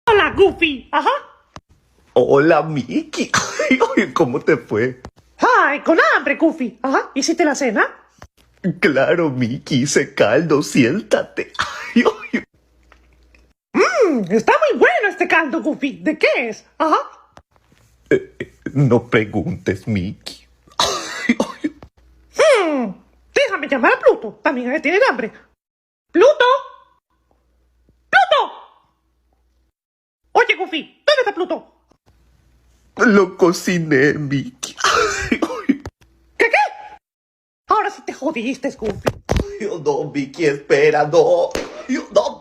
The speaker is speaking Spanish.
Hola, Goofy. Ajá. Hola, Mickey. Ay, oye, ¿cómo te fue? Ay, con hambre, Goofy. Ajá. ¿Hiciste la cena? Claro, Mickey, hice caldo, siéntate. Ay, oye. Está muy bueno este caldo, Goofy. ¿De qué es? Ajá. No preguntes, Mickey. Ay, oye. Déjame llamar a Pluto. También tiene hambre. ¡Pluto! ¡Pluto! Oye, Goofy, ¿dónde está Pluto? Lo cociné, Mickey. Ay, oye. ¿Qué? Ahora sí te jodiste, Goofy. Ay, no, Mickey, espera, no. Ay, no,